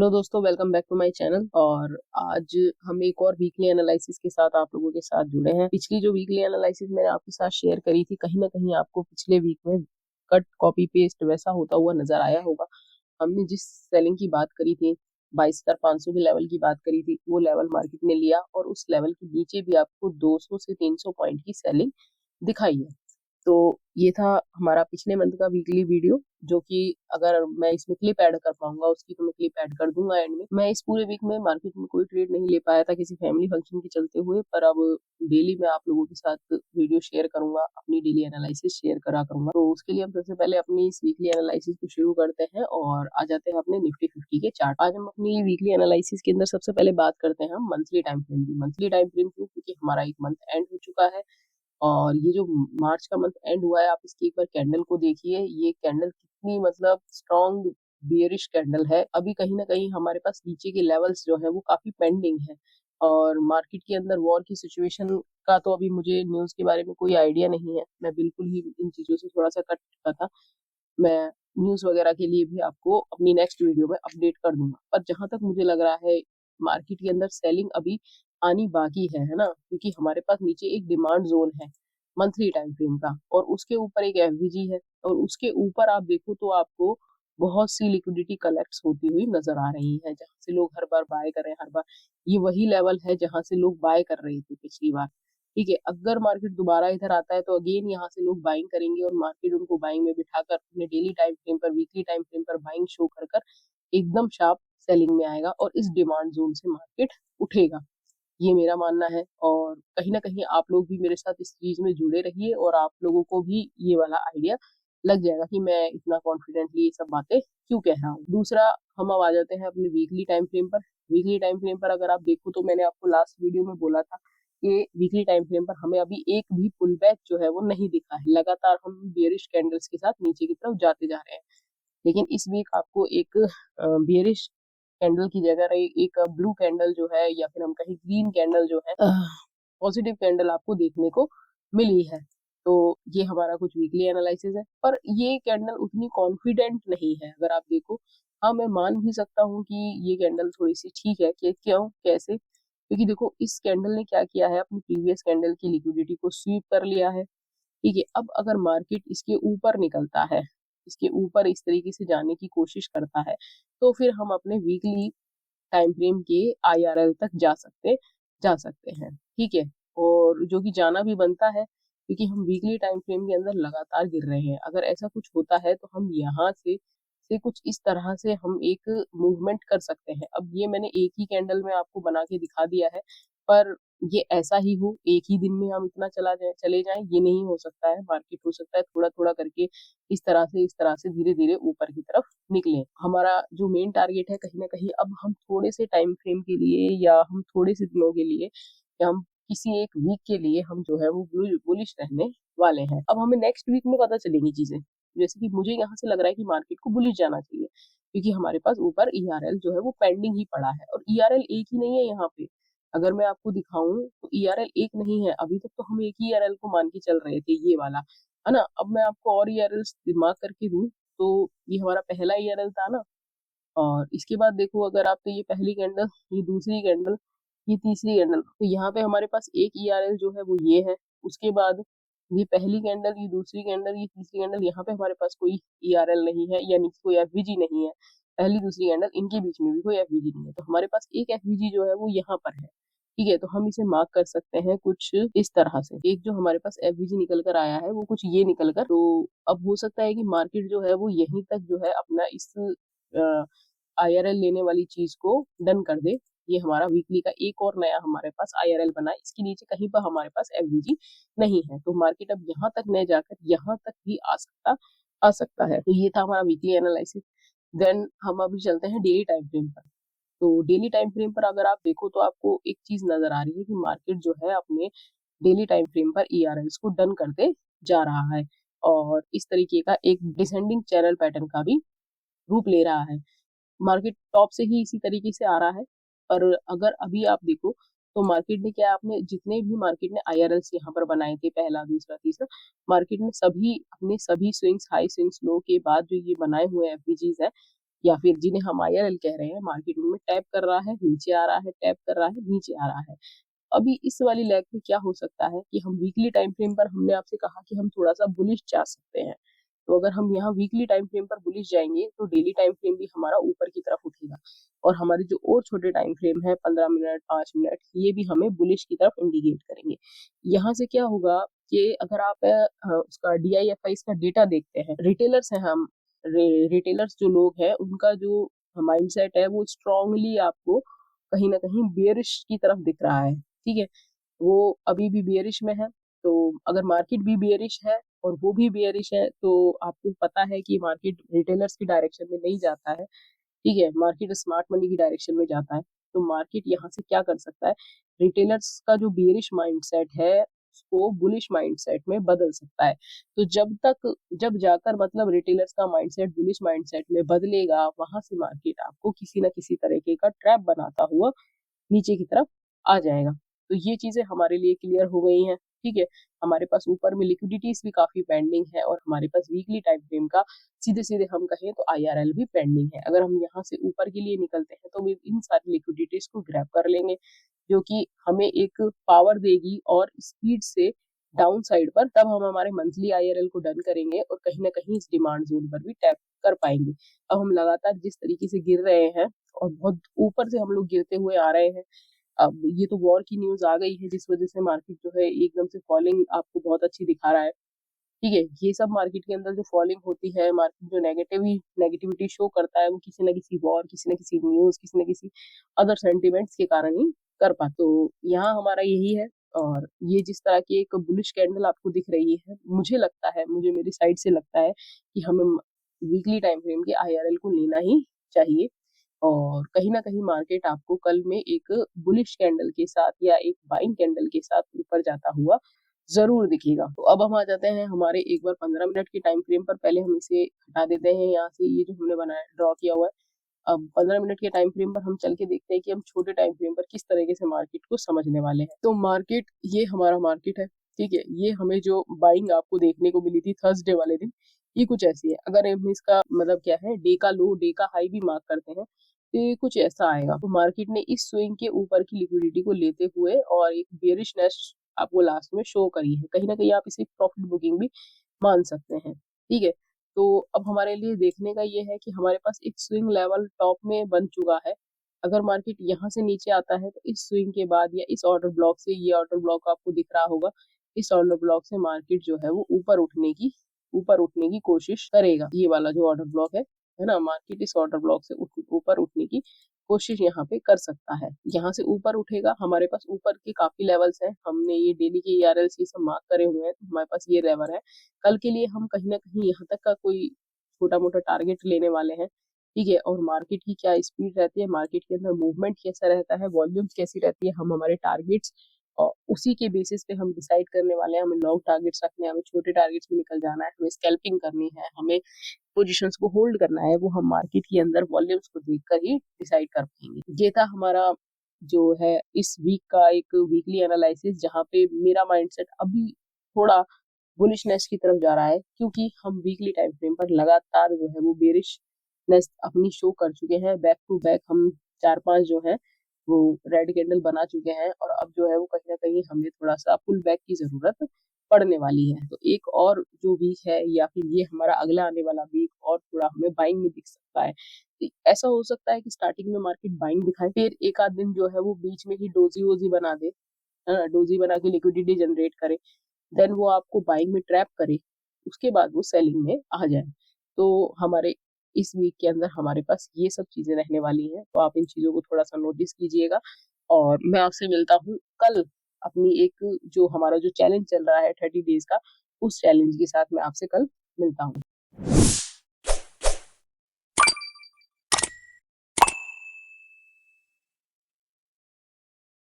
Hello दोस्तों, welcome back to my channel. और आज हम एक और वीकली एनालिसिस के साथ आप लोगों के साथ जुड़े हैं। पिछली जो वीकली एनालिसिस मैंने आपके साथ शेयर करी थी, कहीं ना कहीं आपको पिछले वीक में कट कॉपी पेस्ट वैसा होता हुआ नजर आया होगा। हमने जिस सेलिंग की बात करी थी, 22,500 के लेवल की बात करी थी, वो लेवल मार्केट ने लिया और उस लेवल के नीचे भी आपको 200 से 300 पॉइंट की सेलिंग दिखाई है। तो ये था हमारा पिछले मंथ का वीकली वीडियो, जो कि अगर मैं इसमें क्लिप ऐड कर पाऊंगा उसकी तो मैं क्लिप ऐड कर दूंगा एंड में। मैं इस पूरे वीक में मार्केट में कोई ट्रेड नहीं ले पाया था किसी फैमिली फंक्शन के चलते हुए, पर अब डेली मैं आप लोगों के साथ वीडियो शेयर करूंगा, अपनी डेली एनालिसिस शेयर करा करूंगा। तो उसके लिए हम सबसे पहले अपनी इस वीकली एनालिसिस को शुरू करते हैं और आ जाते हैं अपने निफ्टी 50 के चार्ट। आज हम अपनी वीकली एनालिसिस के अंदर सबसे पहले बात करते हैं हम मंथली टाइम फ्रेम की। मंथली टाइम फ्रेम क्यों? क्योंकि हमारा एक मंथ एंड हो चुका है और ये जो मार्च का मंथ एंड हुआ है, आप इसकी एक बार कैंडल को देखिए। ये कैंडल कितनी मतलब स्ट्रॉन्ग बियरिश कैंडल है। अभी कहीं ना कहीं हमारे पास नीचे के लेवल्स जो है वो काफी पेंडिंग है और मार्केट के अंदर वॉर की सिचुएशन का तो अभी मुझे न्यूज के बारे में कोई आइडिया नहीं है। मैं बिल्कुल ही इन चीजों से थोड़ा सा कट चुका था। मैं न्यूज वगैरह के लिए भी आपको अपनी नेक्स्ट वीडियो में अपडेट कर दूंगा। पर जहां तक मुझे लग रहा है मार्केट के अंदर सेलिंग अभी आनी बाकी है ना, क्योंकि हमारे पास नीचे एक डिमांड जोन है मंथली टाइम फ्रेम का और उसके ऊपर एक एफवीजी है और उसके ऊपर आप देखो तो आपको बहुत सी लिक्विडिटी कलेक्ट होती हुई नजर आ रही है, जहां से लोग हर बार बाय कर रहे हैं। हर बार ये वही लेवल है जहां से लोग बाय कर रहे थे पिछली बार। ठीक है, अगर मार्केट दोबारा इधर आता है तो अगेन यहाँ से लोग बाइंग करेंगे और मार्केट उनको बाइंग में बिठाकर अपने डेली टाइम फ्रेम पर, वीकली टाइम फ्रेम पर बाइंग शो कर कर एकदम शार्प सेलिंग में आएगा और इस डिमांड जोन से मार्केट उठेगा। ये मेरा मानना है और कहीं ना कहीं आप लोग भी मेरे साथ इस चीज में जुड़े रहिए और आप लोगों को भी ये वाला आइडिया लग जाएगा कि मैं इतना कॉन्फिडेंटली ये सब बातें क्यों कह रहा हूँ। दूसरा, हम अब आ जाते हैं अपने वीकली टाइम फ्रेम पर। वीकली टाइम फ्रेम पर अगर आप देखो तो मैंने आपको लास्ट वीडियो में बोला था कि वीकली टाइम फ्रेम पर हमें अभी एक भी पुल बैक जो है वो नहीं दिखा है। लगातार हम बेरिश कैंडल्स के साथ नीचे की तरफ जाते जा रहे हैं, लेकिन इस वीक आपको एक बेरिश कैंडल की जगह एक ब्लू कैंडल जो है या फिर हम कहीं ग्रीन कैंडल जो है, पॉजिटिव कैंडल आपको देखने को मिली है। तो ये हमारा कुछ वीकली एनालिसिस है, पर ये कैंडल उतनी कॉन्फिडेंट नहीं है। अगर आप देखो, हाँ मैं मान भी सकता हूँ कि ये कैंडल थोड़ी सी ठीक है। कि क्यों, कैसे? क्योंकि देखो इस कैंडल ने क्या किया है, अपनी प्रीवियस कैंडल की लिक्विडिटी को स्वीप कर लिया है। ठीक है, अब अगर मार्केट इसके ऊपर निकलता है, इसके ऊपर इस तरीके से जाने की कोशिश करता है, तो फिर हम अपने वीकली टाइम फ्रेम के आईआरएल तक जा सकते हैं। ठीक है, और जो कि जाना भी बनता है क्योंकि हम वीकली टाइम फ्रेम के अंदर लगातार गिर रहे हैं। अगर ऐसा कुछ होता है तो हम यहाँ से कुछ इस तरह से हम एक मूवमेंट कर सकते हैं। अब ये मैंने एक ही कैंडल में आपको बना के दिखा दिया है, पर ये ऐसा ही हो एक ही दिन में हम इतना चले जाएं, ये नहीं हो सकता है। मार्केट हो सकता है थोड़ा थोड़ा करके इस तरह से धीरे धीरे ऊपर की तरफ निकले। हमारा जो मेन टारगेट है, कहीं ना कहीं अब हम थोड़े से टाइम फ्रेम के लिए या हम थोड़े से दिनों के लिए या हम किसी एक वीक के लिए हम जो है वो बुलिश रहने वाले हैं। अब हमें नेक्स्ट वीक में पता चलेंगी चीजें। जैसे कि मुझे यहाँ से लग रहा है कि मार्केट को बुलिश जाना चाहिए, क्योंकि हमारे पास ऊपर ईआरएल जो है वो पेंडिंग ही पड़ा है और ईआरएल एक ही नहीं है यहाँ पे। अगर मैं आपको दिखाऊं तो ईआरएल एक नहीं है। अभी तक तो हम एक ही ईआरएल को मान के चल रहे थे, ये वाला है ना। अब मैं आपको और ईआरएल दिमाग करके दूं तो ये हमारा पहला ईआरएल था ना, और इसके बाद देखो अगर आप, तो ये पहली कैंडल, ये दूसरी कैंडल, ये तीसरी कैंडल, तो यहाँ पे हमारे पास एक ईआरएल जो है वो ये है। उसके बाद ये पहली कैंडल, ये दूसरी कैंडल, ये तीसरी कैंडल, यहाँ पे हमारे पास कोई ईआरएल नहीं है, यानी कि कोई एफवीजी नहीं है। पहली दूसरी कैंडल, इनके बीच में भी कोई एफवीजी नहीं है, तो हमारे पास एक एफवीजी जो है वो यहाँ पर है। ठीक है, तो हम इसे मार्क कर सकते हैं कुछ इस तरह से। एक जो हमारे पास एफवीजी निकल कर आया है वो कुछ ये निकल कर, तो अब हो सकता है कि मार्केट जो है वो यहीं तक जो है अपना इस आईआरएल लेने वाली चीज को डन कर दे। ये हमारा वीकली का एक और नया हमारे पास आईआरएल बना है, इसके नीचे कहीं पर हमारे पास एफवीजी नहीं है, तो मार्केट अब यहाँ तक न जाकर यहाँ तक भी आ सकता है। तो ये था हमारा वीकली एनालिसिस। देन हम अभी चलते हैं डेली टाइम फ्रेम पर। तो डेली टाइम फ्रेम पर अगर आप देखो तो आपको एक चीज नजर आ रही है कि मार्केट जो है अपने डेली टाइम फ्रेम पर ईआरएल्स को डन करते जा रहा है और इस तरीके का एक डिसेंडिंग चैनल पैटर्न का भी रूप ले रहा है। मार्केट टॉप से ही इसी तरीके से आ रहा है, पर अगर अभी आप देखो तो मार्केट ने क्या, आपने जितने भी मार्केट ने आईआरएल्स यहाँ पर बनाए थे, पहला दूसरा तीसरा, मार्केट ने सभी अपने सभी स्विंग्स, हाई स्विंग्स लो के बाद जो ये बनाए हुए एफवीजीज है, या फिर जिन्हें हम आईआरएल कह रहे हैं, मार्केट उनमें टैप कर रहा है, नीचे आ रहा है, टैप कर रहा है, नीचे आ रहा है। अभी इस वाली लेग में क्या हो सकता है कि हम वीकली टाइम फ्रेम पर, हमने आपसे कहा कि हम थोड़ा सा बुलिश जा सकते हैं, तो अगर हम यहाँ वीकली टाइम फ्रेम पर बुलिश जाएंगे तो डेली टाइम फ्रेम भी हमारा ऊपर की तरफ उठेगा, और हमारे जो और छोटे टाइम फ्रेम है 15 मिनट, 5 मिनट, ये भी हमें बुलिश की तरफ इंडिकेट करेंगे। यहाँ से क्या होगा कि अगर आप उसका DIFI का डेटा देखते हैं, रिटेलर्स हैं हम, रिटेलर्स जो लोग हैं उनका जो माइंडसेट है वो स्ट्रांगली आपको कहीं ना कहीं बेयरिश की तरफ दिख रहा है। ठीक है, वो अभी भी बेयरिश में है। तो अगर मार्केट भी बेयरिश है और वो भी बेयरिश है, तो आपको पता है कि मार्केट रिटेलर्स की डायरेक्शन में नहीं जाता है। ठीक है, मार्केट स्मार्ट मनी की डायरेक्शन में जाता है। तो मार्केट यहाँ से क्या कर सकता है, रिटेलर्स का जो बेयरिश माइंडसेट है उसको बुलिश माइंडसेट में बदल सकता है। तो जब जाकर मतलब रिटेलर्स का माइंडसेट बुलिश माइंडसेट में बदलेगा, वहां से मार्केट आपको किसी ना किसी तरीके का ट्रैप बनाता हुआ नीचे की तरफ आ जाएगा। तो ये चीजें हमारे लिए क्लियर हो गई हैं। ठीक है, हमारे पास ऊपर में लिक्विडिटीज भी काफी पेंडिंग है, और हमारे पास वीकली टाइम फ्रेम का सीधे सीधे हम कहें तो IRL भी पेंडिंग है। अगर हम यहाँ से ऊपर के लिए निकलते हैं तो वे इन सारी लिक्विडिटीज को ग्रैब कर लेंगे, जो कि हमें एक पावर देगी और स्पीड से डाउन साइड पर, तब हम हमारे मंथली IRL को डन करेंगे और कहीं ना कहीं इस डिमांड जोन पर भी टैप कर पाएंगे। अब हम लगातार जिस तरीके से गिर रहे हैं और बहुत ऊपर से हम लोग गिरते हुए आ रहे हैं, अब ये तो वॉर की न्यूज आ गई है जिस वजह से मार्केट जो है एकदम से फॉलिंग आपको बहुत अच्छी दिखा रहा है। ठीक है, ये सब मार्केट के अंदर जो फॉलिंग होती है, मार्केट जो नेगेटिविटी शो करता है, वो किसी न किसी वॉर, किसी न किसी न्यूज, किसी न किसी अदर सेंटिमेंट्स के कारण ही कर पाते। तो यहाँ हमारा यही है। और ये जिस तरह की एक बुलिश कैंडल आपको दिख रही है, मुझे लगता है, मुझे मेरी साइड से लगता है कि हमें वीकली टाइम फ्रेम के IRL को लेना ही चाहिए। और कहीं ना कहीं मार्केट आपको कल में एक बुलिश कैंडल के साथ या एक बाइंग कैंडल के साथ ऊपर जाता हुआ जरूर दिखेगा। तो अब हम आ जाते हैं हमारे एक बार 15 मिनट के टाइम फ्रेम पर। पहले हम इसे हटा देते हैं यहाँ से, ये जो हमने बनाया ड्रॉ किया हुआ है। अब 15 मिनट के टाइम फ्रेम पर हम चल के देखते हैं कि हम छोटे टाइम फ्रेम पर किस तरीके से मार्केट को समझने वाले हैं। तो मार्केट, ये हमारा मार्केट है। ठीक है, ये हमें जो बाइंग आपको देखने को मिली थी थर्सडे वाले दिन, ये कुछ ऐसी है। अगर हम इसका मतलब क्या है, डे का लो, डे का हाई भी मार्क करते हैं तो ये कुछ ऐसा आएगा। तो मार्केट ने इस स्विंग के ऊपर की लिक्विडिटी को लेते हुए और एक बेयरिशनेस आपको लास्ट में शो करी है। कहीं ना कहीं आप इसे प्रॉफिट बुकिंग भी मान सकते हैं। ठीक है, तो अब हमारे लिए देखने का ये है कि हमारे पास एक स्विंग लेवल टॉप में बन चुका है। अगर मार्केट यहाँ से नीचे आता है तो इस स्विंग के बाद या इस ऑर्डर ब्लॉक से, ये ऑर्डर ब्लॉक आपको दिख रहा होगा, इस ऑर्डर ब्लॉक से मार्केट जो है वो ऊपर उठने की कोशिश करेगा। ये वाला जो ऑर्डर ब्लॉक है ना, मार्केट इस ऑर्डर ब्लॉक से ऊपर उठने की कोशिश यहाँ पे कर सकता है। यहाँ से ऊपर उठेगा, हमारे पास ऊपर के काफी लेवल्स हैं, हमने ये डेली के ERLs ये सब मार्क करे हुए हैं, तो हमारे पास ये लेवल है। कल के लिए हम कहीं ना कहीं यहाँ तक का कोई छोटा मोटा टारगेट लेने वाले हैं। ठीक है, और मार्केट की क्या स्पीड रहती है, मार्केट के अंदर मूवमेंट कैसा रहता है, वॉल्यूम कैसी रहती है, हम हमारे टारगेट्स और उसी के बेसिस पे हम डिसाइड करने वाले हैं। हमें लॉन्ग टारगेट्स रखने हैं, हमें छोटे टारगेट्स में निकल जाना है, हमें स्कैल्पिंग करनी है, हमें पोजीशंस को होल्ड करना है, वो हम मार्केट के अंदर वॉल्यूम्स को देखकर ही डिसाइड कर पाएंगे। ये था हमारा जो है इस वीक का एक वीकली एनालिसिस, जहाँ पे मेरा माइंडसेट अभी थोड़ा बुलिशनेस की तरफ जा रहा है, क्योंकि हम वीकली टाइम फ्रेम पर लगातार जो है वो बेरिशनेस अपनी शो कर चुके हैं। बैक टू बैक हम 4-5 जो है वो रेड कैंडल बना चुके हैं, और अब जो है वो कहीं ना कहीं हमें थोड़ा सा पुल बैक की जरूरत पड़ने वाली है। तो एक और जो वीक है या फिर ये हमारा अगला आने वाला वीक और थोड़ा हमें बाइंग में दिख सकता है। तो ऐसा हो सकता है कि स्टार्टिंग में मार्केट बाइंग दिखाए, फिर एक आध दिन जो है वो बीच में ही डोजी वोजी बना दे, है ना, डोजी बना के लिक्विडिटी जनरेट करे, देन वो आपको बाइंग में ट्रैप करे, उसके बाद वो सेलिंग में आ जाए। तो हमारे इस वीक के अंदर हमारे पास ये सब चीजें रहने वाली हैं, तो आप इन चीजों को थोड़ा सा नोटिस कीजिएगा। और मैं आपसे मिलता हूँ कल अपनी एक जो हमारा जो चैलेंज चल रहा है 30 डेज का, उस चैलेंज के साथ मैं आपसे कल मिलता हूँ।